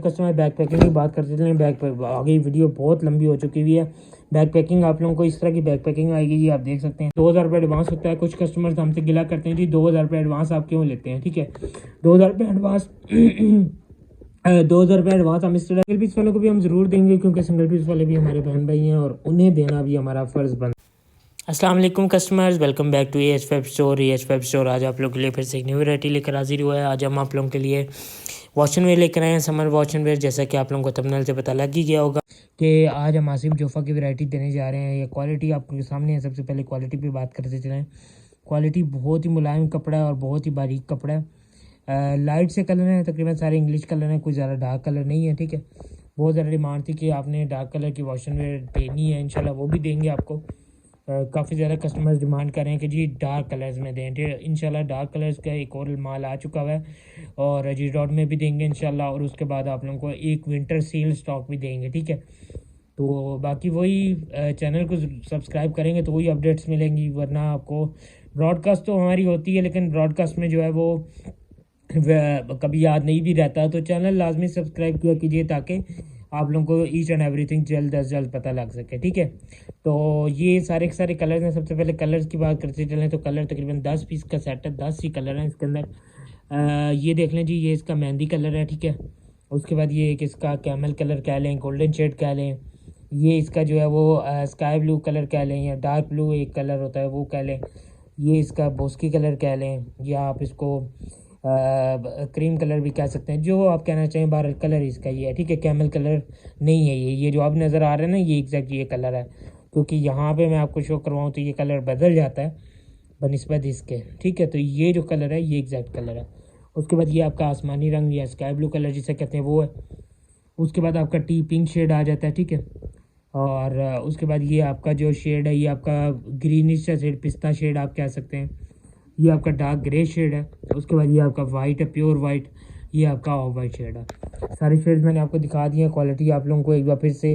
Customer back packing की बात करते चलें। आगे वीडियो बहुत लंबी हो चुकी हुई है। बैक पैकिंग आप लोगों को इस तरह की बैक पैकिंग आएगी जी, आप देख सकते हैं। 2000 रुपये एडवांस होता है। कुछ कस्टमर्स हमसे गिला करते हैं जी 2000 रुपये एडवांस आप क्यों लेते हैं, ठीक है। 2000 रुपये एडवांस 2000 रुपये एडवांस हम इस सिंगल पीस वालों को भी हम ज़रूर देंगे, क्योंकि सिंगल पीस वाले भी हमारे बहन भाई हैं और उन्हें देना भी हमारा फ़र्ज़ बनता है। अस्सलाम वालेकुम customers, welcome back to H Fab Store. H Fab Store आज आप लोगों के लिए फिर से एक न्यू वैरायटी लेकर हाजिर हुआ है। आज हम आप लोगों के लिए वॉशन वेयर लेकर आए हैं, समर वॉशन वेयर। जैसा कि आप लोगों को थंबनेल से पता लग ही गया होगा कि आज हम आसिम जोफ़ा की वैरायटी देने जा रहे हैं। ये क्वालिटी आपके सामने है। सबसे पहले क्वालिटी पे बात करते चलें। क्वालिटी बहुत ही मुलायम कपड़ा है और बहुत ही बारीक कपड़ा है। लाइट से कलर है, तकरीबन सारे इंग्लिश कलर हैं, कोई ज़्यादा डार्क कलर नहीं है, ठीक है। बहुत ज़्यादा डिमांड थी कि आपने डार्क कलर की वॉशन वेयर देनी है, इंशाल्लाह वो भी देंगे आपको। काफ़ी ज़्यादा कस्टमर्स डिमांड कर रहे हैं कि जी डार्क कलर्स में दें। इंशाल्लाह डार्क कलर्स का एक और माल आ चुका हुआ है और जी डॉट में भी देंगे इंशाल्लाह। और उसके बाद आप लोगों को एक विंटर सेल स्टॉक भी देंगे, ठीक है। तो बाकी वही चैनल को सब्सक्राइब करेंगे तो वही अपडेट्स मिलेंगी, वरना आपको ब्रॉडकास्ट तो हमारी होती है, लेकिन ब्रॉडकास्ट में जो है वो कभी याद नहीं भी रहता। तो चैनल लाजमी सब्सक्राइब किया कीजिए ताकि आप लोगों को ईच एंड एवरीथिंग जल्द अज जल्द पता लग सके, ठीक है। तो ये सारे के सारे कलर्स हैं। सबसे पहले कलर्स की बात करते चलें तो कलर तकरीबन 10 पीस का सेट है, 10 ही कलर हैं इसके अंदर। ये देख लें जी, ये इसका मेहंदी कलर है, ठीक है। उसके बाद ये एक इसका कैमल कलर कह लें, गोल्डन शेड कह लें। ये इसका जो है वो स्काई ब्लू कलर कह लें, या डार्क ब्लू एक कलर होता है वो कह लें। ये इसका बोस्की कलर कह लें, या आप इसको क्रीम कलर भी कह सकते हैं, जो आप कहना चाहें। बार कलर इसका ये है, ठीक है। कैमल कलर नहीं है ये जो अब नज़र आ रहा है ना, ये एग्जैक्ट ये कलर है, क्योंकि यहाँ पे मैं आपको शो करवाऊँ तो ये कलर बदल जाता है बनिस्बत इसके, ठीक है। तो ये जो कलर है ये एग्जैक्ट कलर है। उसके बाद ये आपका आसमानी रंग या स्काई ब्लू कलर जिसे कहते हैं वो है। उसके बाद आपका टी पिंक शेड आ जाता है, ठीक है। और उसके बाद ये आपका जो शेड है ये आपका ग्रीनिश शेड, पिस्ता शेड आप कह सकते हैं। ये आपका डार्क ग्रे शेड है। उसके बाद ये आपका वाइट है, प्योर वाइट। ये आपका ऑफ वाइट शेड है। सारे शेड्स मैंने आपको दिखा दिए हैं। क्वालिटी आप लोगों को एक बार फिर से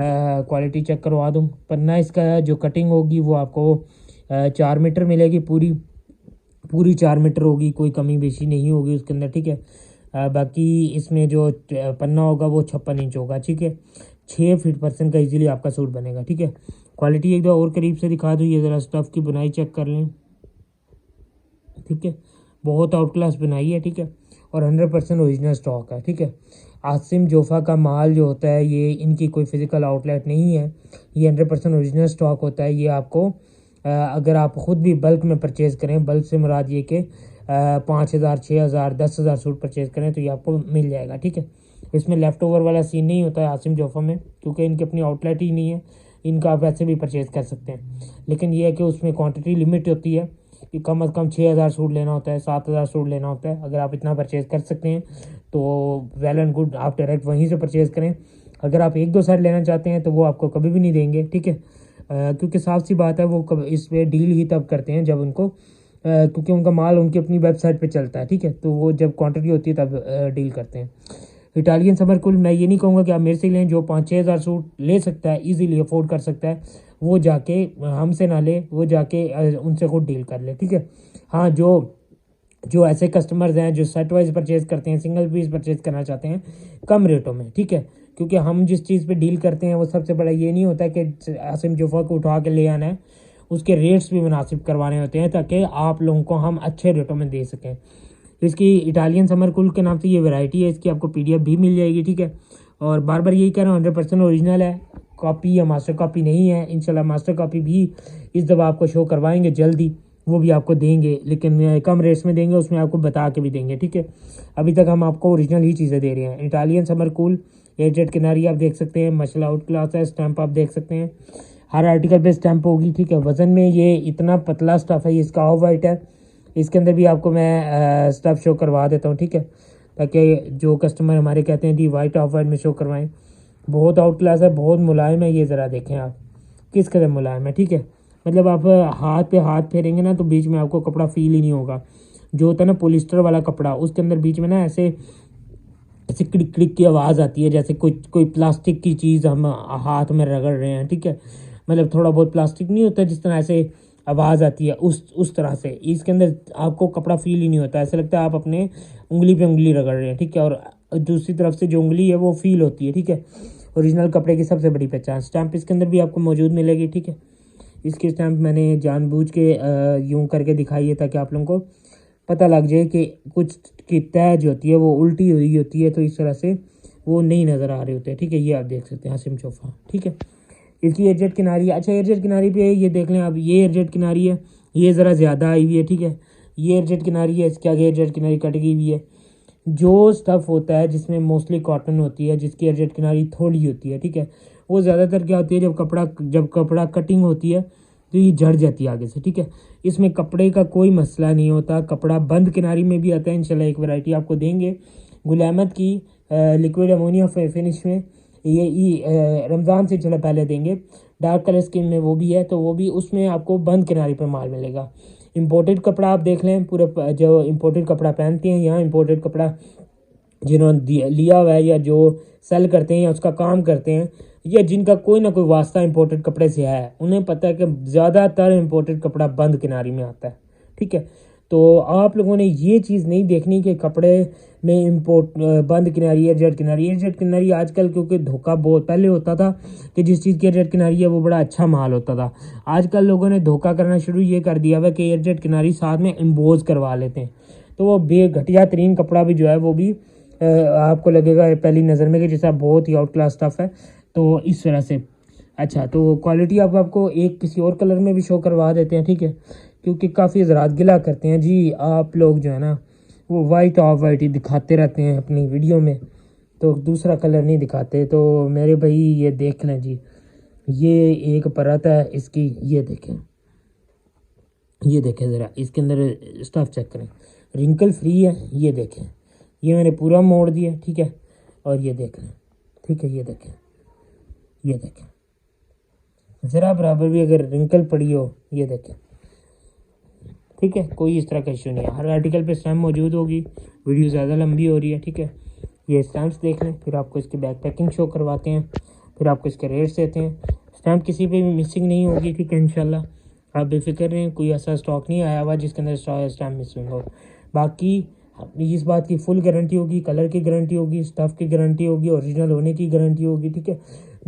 क्वालिटी चेक करवा दूँ। पन्ना इसका जो कटिंग होगी वो आपको 4 मीटर मिलेगी, पूरी 4 मीटर होगी, कोई कमी बेशी नहीं होगी उसके अंदर, ठीक है। बाकी इसमें जो पन्ना होगा वो 56 इंच होगा, ठीक है। 6 फीट पर्सन का इजीली आपका सूट बनेगा, ठीक है। क्वालिटी एक बार और करीब से दिखा दूँ। ये ज़रा स्टफ़ की बुनाई चेक कर लें, ठीक है। बहुत आउट क्लास बनाई है, ठीक है। और 100% ओरिजिनल स्टॉक है, ठीक है। आसिम जोफ़ा का माल जो होता है ये इनकी कोई फिज़िकल आउटलेट नहीं है, ये 100% ओरिजिनल स्टॉक होता है। ये आपको अगर आप ख़ुद भी बल्क में परचेज़ करें, बल्क से मुराद ये कि 5000 6000 10,000 सूट परचेज़ करें तो ये आपको मिल जाएगा, ठीक है। इसमें लेफ़्ट ओवर वाला सीन नहीं होता है आसिम जोफ़ा में, क्योंकि इनकी अपनी आउटलेट ही नहीं है। इनका आप वैसे भी परचेज़ कर सकते हैं, लेकिन ये है कि उसमें क्वान्टिटी लिमिट होती है कि कम अज़ कम 6000 सूट लेना होता है, 7000 सूट लेना होता है। अगर आप इतना परचेज़ कर सकते हैं तो वेल एंड गुड, आप डायरेक्ट वहीं से परचेज़ करें। अगर आप 1-2 सेट लेना चाहते हैं तो वो आपको कभी भी नहीं देंगे, ठीक है। क्योंकि साफ सी बात है वो इस पर डील ही तब करते हैं जब उनको क्योंकि उनका माल उनकी अपनी वेबसाइट पे चलता है, ठीक है। तो वो जब क्वांटिटी होती है तब डील करते हैं। इटालियन समर कूल मैं ये नहीं कहूँगा कि आप मेरे से लें। जो 5-6 हज़ार सूट ले सकता है, ईज़िली अफोर्ड कर सकता है, वो जाके हमसे ना ले, वो जाके उनसे खुद डील कर ले, ठीक है। हाँ, जो ऐसे कस्टमर्स हैं जो सेट वाइज परचेज़ करते हैं, सिंगल पीस परचेज़ करना चाहते हैं कम रेटों में, ठीक है। क्योंकि हम जिस चीज़ पे डील करते हैं वो सबसे बड़ा ये नहीं होता कि आसिम जोफ़ा को उठा के ले आना है, उसके रेट्स भी मुनासिब करवाने होते हैं ताकि आप लोगों को हम अच्छे रेटों में दे सकें। इसकी इटालियन समर कूल के नाम से ये वैरायटी है, इसकी आपको PDF भी मिल जाएगी, ठीक है। और बार बार यही कह रहा हूँ 100% ओरिजिनल है, कॉपी या मास्टर कॉपी नहीं है। इंशाल्लाह मास्टर कॉपी भी इस दफ़ा आपको शो करवाएंगे जल्दी, वो भी आपको देंगे, लेकिन कम रेट्स में देंगे, उसमें आपको बता के भी देंगे, ठीक है। अभी तक हम आपको ओरिजिनल ही चीज़ें दे रहे हैं। इटालियन समर कूल एजेड किनारी आप देख सकते हैं, मसला आउट क्लास है, स्टैंप आप देख सकते हैं, हर आर्टिकल पे स्टैंप होगी, ठीक है। वज़न में ये इतना पतला स्टफ़ है, ये इसका ऑफ वाइट है। इसके अंदर भी आपको मैं स्टफ़ शो करवा देता हूँ, ठीक है, ताकि जो कस्टमर हमारे कहते हैं जी वाइट ऑफ वाइट में शो करवाएं। बहुत आउट क्लास है, बहुत मुलायम है। ये ज़रा देखें आप किस कदर मुलायम है, ठीक है। मतलब आप हाथ पे हाथ फेरेंगे ना तो बीच में आपको कपड़ा फील ही नहीं होगा। जो होता है ना पॉलिस्टर वाला कपड़ा, उसके अंदर बीच में ना ऐसे ऐसे क्लिक क्लिक की आवाज़ आती है, जैसे कोई प्लास्टिक की चीज़ हम हाथ में रगड़ रहे हैं, ठीक है। मतलब थोड़ा बहुत प्लास्टिक नहीं होता जिस तरह ऐसे आवाज़ आती है, उस तरह से इसके अंदर आपको कपड़ा फील ही नहीं होता। ऐसा लगता है आप अपने उंगली पे उंगली रगड़ रहे हैं, ठीक है। और दूसरी तरफ से जो उंगली है वो फील होती है, ठीक है। ओरिजिनल कपड़े की सबसे बड़ी पहचान। स्टैंप इसके अंदर भी आपको मौजूद मिलेगी, ठीक है। इसकी स्टैंप मैंने जानबूझ के यूं करके दिखाई है ताकि आप लोगों को पता लग जाए कि कुछ की तह जो होती है वो उल्टी हुई होती है, तो इस तरह से वो नहीं नज़र आ रहे होते हैं, ठीक है। ये आप देख सकते हैं आसिम जोफा, ठीक है। इसकी एयरजेट किनारी, अच्छा एयरजेट किनारी पे ये देख लें आप, ये एयरजेट किनारी है, ये ज़रा ज़्यादा आई हुई है, ठीक है। ये एयरजेट किनारी है, इसके आगे एयरजेट किनारी कट गई हुई है। जो स्टफ़ होता है जिसमें मोस्टली कॉटन होती है, जिसकी एयरजेट किनारी थोड़ी होती है, ठीक है, वो ज़्यादातर क्या होती है जब कपड़ा कटिंग होती है तो ये झड़ जाती है आगे से, ठीक है। इसमें कपड़े का कोई मसला नहीं होता, कपड़ा बंद किनारी में भी आता है। इंशाल्लाह एक वैरायटी आपको देंगे गुल अहमद की लिक्विड अमोनिया फिनिश में, ये रमज़ान से चलो पहले देंगे। डार्क कलर स्किन में वो भी है, तो वो भी उसमें आपको बंद किनारी पर माल मिलेगा। इम्पोर्टेड कपड़ा आप देख लें, पूरे जो इम्पोर्टेड कपड़ा पहनते हैं यहाँ, इम्पोर्टेड कपड़ा जिन्होंने लिया हुआ है या जो सेल करते हैं या उसका काम करते हैं या जिनका कोई ना कोई वास्ता इंपोर्टेड कपड़े से है, उन्हें पता है कि ज़्यादातर इंपोर्टेड कपड़ा बंद किनारी में आता है, ठीक है। तो आप लोगों ने ये चीज़ नहीं देखनी कि कपड़े में बंद किनारी है, जेड किनारी आजकल, क्योंकि धोखा बहुत पहले होता था कि जिस चीज़ की जेड किनारी है वो बड़ा अच्छा माल होता था। आजकल लोगों ने धोखा करना शुरू ये कर दिया हुआ कि एयरजेट किनारी साथ में एम्बोज करवा लेते हैं, तो वो बेघटिया तरीन कपड़ा भी जो है वो भी आपको लगेगा पहली नज़र में कि जैसा बहुत ही आउट क्लास स्टफ़ है, तो इस तरह से। अच्छा, तो क्वालिटी आपको एक किसी और कलर में भी शो करवा देते हैं, ठीक है, क्योंकि काफ़ी हज़रात गिला करते हैं जी आप लोग जो है ना वो वाइट ऑफ वाइट ही दिखाते रहते हैं अपनी वीडियो में, तो दूसरा कलर नहीं दिखाते। तो मेरे भाई ये देख लें जी, ये एक परत है इसकी, ये देखें ज़रा, इसके अंदर स्टफ़ चेक करें, रिंकल फ्री है, ये देखें, ये मैंने पूरा मोड़ दिया, ठीक है। और ये देख लें, ठीक है, ये देखें ज़रा बराबर भी अगर रिंकल पड़ी हो, ये देखें, ठीक है। कोई इस तरह का इशू नहीं है, हर आर्टिकल पे स्टैम्प मौजूद होगी। वीडियो ज़्यादा लंबी हो रही है, ठीक है। ये स्टैम्प्स देख लें, फिर आपको इसकी बैक पैकिंग शो करवाते हैं, फिर आपको इसके रेट्स देते हैं। स्टैम्प किसी पे भी मिसिंग नहीं होगी, ठीक है, इंशाल्लाह आप बेफिक्र रहें, कोई ऐसा स्टॉक नहीं आया हुआ जिसके अंदर स्टैम्प मिसिंग हो। बाकी इस बात की फुल गारंटी होगी, कलर की गारंटी होगी, स्टफ़ की गारंटी होगी, ओरिजिनल होने की गारंटी होगी, ठीक है।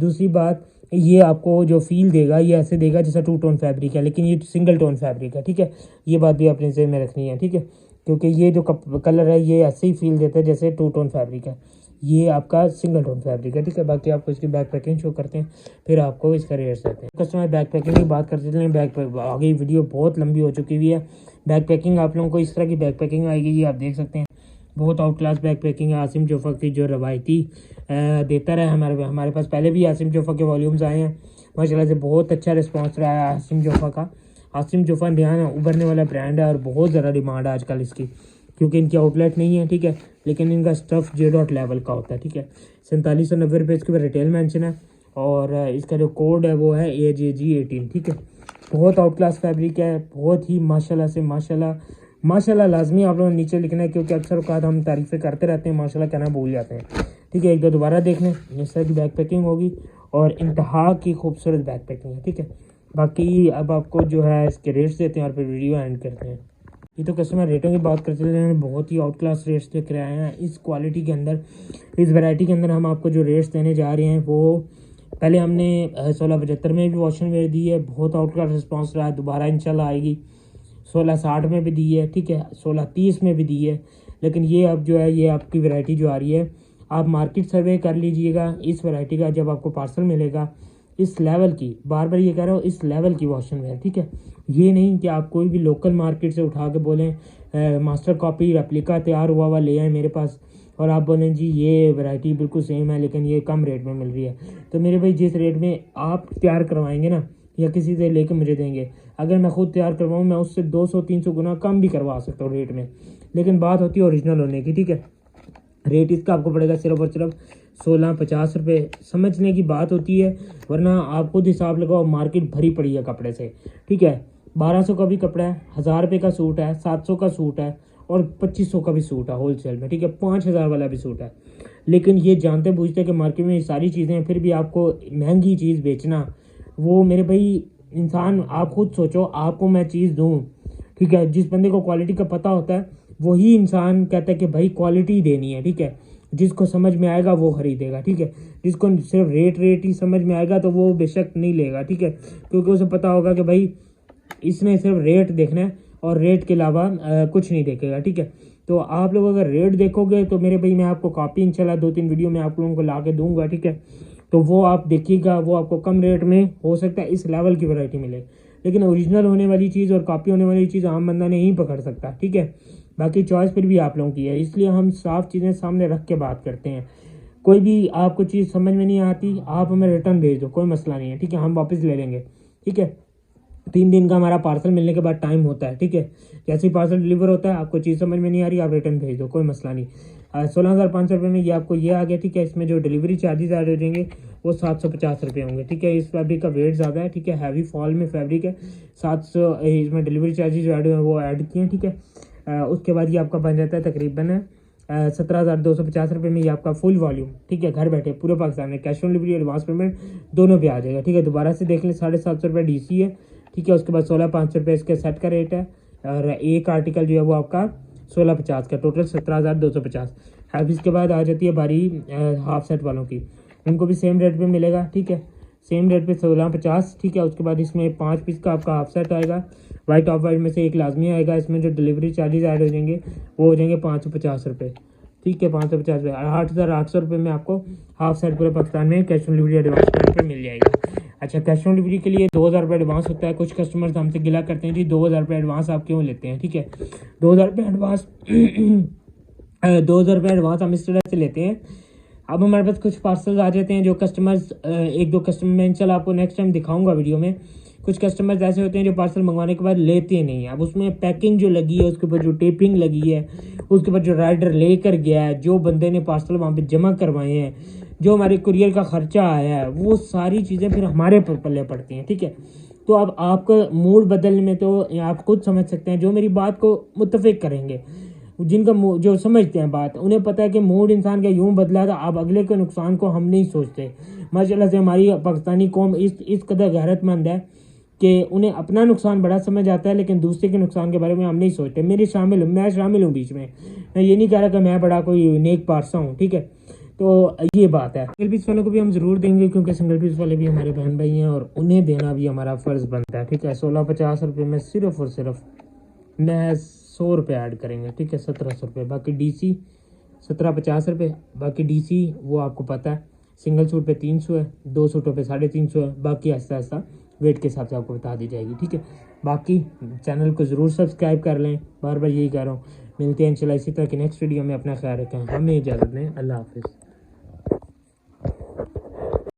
दूसरी बात, ये आपको जो फील देगा ये ऐसे देगा जैसा 2 टोन फैब्रिक है, लेकिन ये सिंगल टोन फैब्रिक है, ठीक है। ये बात भी अपने ज़हन में रखनी है, ठीक है, क्योंकि ये जो कलर है ये ऐसे ही फील देता है जैसे 2 टोन फैब्रिक है, ये आपका सिंगल टोन फैब्रिक है, ठीक है। बाकी आपको इसकी बैक पैकिंग शो करते हैं, फिर आपको इसका रेट्स देते हैं। कस्टमर बैक पैकिंग की बात करते चलें, आगे वीडियो बहुत लंबी हो चुकी हुई है। बैक पैकिंग आप लोगों को इस तरह की बैक पैकिंग आएगी, ये आप देख सकते हैं, बहुत आउट क्लास बैक पैकिंग है। आसिम जोफा की जो रवायती देता रहा हमारे पास पहले भी आसिम जोफा के वॉल्यूम्स आए हैं, माशाल्लाह से बहुत अच्छा रिस्पांस रहा है आसिम जोफा का। आसिम जोफा नया उभरने वाला ब्रांड है और बहुत ज़्यादा डिमांड है आजकल इसकी, क्योंकि इनकी आउटलेट नहीं है, ठीक है, लेकिन इनका स्टफ़ J.डॉट लेवल का होता है, ठीक है। 4790 रुपये इसके ऊपर रिटेल मेंशन है, और इसका जो कोड है वो है AJG18, ठीक है। बहुत आउट क्लास फैब्रिक है, बहुत ही माशाल्लाह से माशाल्लाह लाजमी आप लोगों ने नीचे लिखना है, क्योंकि अक्सर औकात हम तारीफ़ें करते रहते हैं, माशाल्लाह कहना भूल जाते हैं, ठीक है। एक दो दोबारा देख लें, इस तरह की बैक पैकिंग होगी और इंतहा की खूबसूरत बैक पैकिंग है, ठीक है। बाकी अब आपको जो है इसके रेट्स देते हैं और फिर वीडियो एंड करते हैं। ये तो कस्टमर रेटों की बात करते हैं, बहुत ही आउट क्लास रेट्स देख रहे हैं इस क्वालिटी के अंदर, इस वैरायटी के अंदर। हम आपको जो रेट्स देने जा रहे हैं वो पहले हमने 1675 में भी वॉशिंग वेयर दी है, बहुत आउट क्लास रिस्पॉन्स रहा है, दोबारा इंशाल्लाह आएगी। 1660 में भी दी है, ठीक है, 1630 में भी दी है, लेकिन ये अब जो है ये आपकी वैरायटी जो आ रही है, आप मार्केट सर्वे कर लीजिएगा इस वैरायटी का, जब आपको पार्सल मिलेगा इस लेवल की, बार बार ये कह रहा हूँ, इस लेवल की वॉशिंग वेयर, ठीक है। ये नहीं कि आप कोई भी लोकल मार्केट से उठा के बोलें मास्टर कॉपी रेप्लिका तैयार हुआ हुआ ले आए मेरे पास, और आप बोलें जी ये वैरायटी बिल्कुल सेम है लेकिन ये कम रेट में मिल रही है। तो मेरे भाई जिस रेट में आप तैयार करवाएंगे ना, या किसी से लेकर मुझे देंगे, अगर मैं खुद तैयार करवाऊँ मैं उससे 200-300 गुना कम भी करवा सकता हूँ रेट में, लेकिन बात होती है ओरिजिनल होने की, ठीक है। रेट इसका आपको पड़ेगा सिर्फ और सिर्फ 1650 रुपये, समझने की बात होती है, वरना आप खुद हिसाब लगाओ, मार्केट भरी पड़ी है कपड़े से, ठीक है। 1200 का भी कपड़ा है, 1000 रुपये का सूट है, 700 का सूट है और 2500 का भी सूट है होलसेल में, ठीक है, 5000 वाला भी सूट है। लेकिन ये जानते बूझते कि मार्केट में ये सारी चीज़ें हैं, फिर भी आपको महंगी चीज़ बेचना, वो मेरे भाई इंसान, आप खुद सोचो, आपको मैं चीज़ दूँ, ठीक है, जिस बंदे को क्वालिटी का पता होता है वही इंसान कहता है कि भाई क्वालिटी देनी है, ठीक है। जिसको समझ में आएगा वो खरीदेगा, ठीक है। जिसको सिर्फ रेट ही समझ में आएगा तो वो बेशक नहीं लेगा, ठीक है, क्योंकि उसे पता होगा कि भाई इसने सिर्फ रेट देखना है और रेट के अलावा कुछ नहीं देखेगा, ठीक है। तो आप लोग अगर रेट देखोगे तो मेरे भाई मैं आपको कॉपी इंशाल्लाह 2-3 वीडियो में आप लोगों को ला के दूंगा, ठीक है। तो वो आप देखिएगा, वो आपको कम रेट में हो सकता है इस लेवल की वैरायटी मिले, लेकिन ओरिजिनल होने वाली चीज़ और कॉपी होने वाली चीज़ आम बंदा नहीं पकड़ सकता, ठीक है। बाकी चॉइस फिर भी आप लोगों की है, इसलिए हम साफ चीज़ें सामने रख के बात करते हैं। कोई भी आपको चीज़ समझ में नहीं आती, आप हमें रिटर्न भेज दो, कोई मसला नहीं है, ठीक है, हम वापस ले लेंगे, ठीक है। 3 दिन का हमारा पार्सल मिलने के बाद टाइम होता है, ठीक है। जैसे ही पार्सल डिलीवर होता है, आपको चीज़ समझ में नहीं आ रही, आप रिटर्न भेज दो, कोई मसला नहीं। 16,500 में ये आपको ये आ गया, ठीक है। इसमें जो डिलीवरी चार्जेस ऐड हो जाएंगे वो 750 रुपये होंगे, ठीक है। इस फैब्रिक का वेट ज़्यादा है, ठीक है, हैवी फॉल में फैब्रिक है। 700 इसमें डिलीवरी चार्जेस जो ऐड हुए हैं वो ऐड किए हैं, ठीक है। उसके बाद ये आपका बन जाता है तकरीबन 17,250 रुपये में ये आपका फुल वॉल्यूम, ठीक है, घर बैठे पूरे पाकिस्तान में cash on delivery advance payment दोनों पे आ जाएगा, ठीक है। दोबारा से देख लें, 750 रुपये DC है, ठीक है। उसके बाद 16,500 रुपये इसके सेट का रेट है, और एक आर्टिकल जो है वो आपका 1650 का, टोटल 17,250 है। इसके बाद आ जाती है बारी हाफ सेट वालों की, उनको भी सेम रेट पे मिलेगा, ठीक है, सेम रेट पे 1650, ठीक है। उसके बाद इसमें 5 पीस का आपका हाफ सेट आएगा, वाइट ऑफ वाइट में से एक लाजमी आएगा। इसमें जो डिलीवरी चार्जेस ऐड हो जाएंगे वो हो जाएंगे 550 रुपये, ठीक है, 550 रुपये। 8,800 रुपये में आपको हाफ सेट पूरे पाकिस्तान में cash on delivery advance payment पर मिल जाएगा। अच्छा, कैश ऑन डिलीवरी के लिए 2,000 रुपये एडवांस होता है। कुछ कस्टमर्स हमसे गिला करते हैं जी 2,000 रुपये एडवांस आप क्यों लेते हैं, ठीक है। 2,000 रुपये एडवांस 2,000 रुपये एडवांस हम इस तरह से लेते हैं। अब हमारे पास कुछ पार्सल्स आ जाते हैं जो कस्टमर्स, 1-2 कस्टमर मैं इंशाल्लाह आपको नेक्स्ट टाइम दिखाऊंगा वीडियो में। कुछ कस्टमर्स ऐसे होते हैं जो पार्सल मंगवाने के बाद लेते नहीं है। अब उसमें पैकिंग जो लगी है, उसके ऊपर जो टेपिंग लगी है, उसके ऊपर जो राइडर लेकर गया है, जो बंदे ने पार्सल वहाँ पे जमा करवाए हैं, जो हमारे कुरियर का खर्चा आया है, वो सारी चीज़ें फिर हमारे पल्ले पड़ती हैं, ठीक है। तो अब आपका मूड बदलने में तो आप खुद समझ सकते हैं, जो मेरी बात को मुत्तफिक करेंगे, जिनका जो समझते हैं बात, उन्हें पता है कि मूड इंसान का यूं बदला था। अब अगले के नुकसान को हम नहीं सोचते। माशाल्लाह से हमारी पाकिस्तानी कौम इस कदर गैरतमंद है कि उन्हें अपना नुकसान बड़ा समझ आता है, लेकिन दूसरे के नुकसान के बारे में हम नहीं सोचते। मैं शामिल हूँ बीच में। मैं ये नहीं कह रहा कि मैं बड़ा कोई नेक पारसा हूँ, ठीक है। तो ये बात है। सिंगल पीस वालों को भी हम ज़रूर देंगे, क्योंकि सिंगल पीस वाले भी हमारे बहन भाई हैं और उन्हें देना भी हमारा फ़र्ज़ बनता है, ठीक है। 1650 रुपये में सिर्फ़ और सिर्फ मैं 100 रुपये ऐड करेंगे, ठीक है, 1700 रुपये। बाकी DC 1750 रुपये। बाकी DC वो आपको पता है, सिंगल सूट पे 300 है, 2 सूटों पे 350 है। बाकी आहिस्ता आहिस्ता वेट के हिसाब से आपको बता दी जाएगी, ठीक है। बाकी चैनल को ज़रूर सब्सक्राइब कर लें, बार बार यही कह रहा हूँ। मिलते हैं इंशाल्लाह इसी तरह की नेक्स्ट वीडियो में। अपना ख्याल रखें, हमें इजाज़त दें, अल्लाह हाफिज़।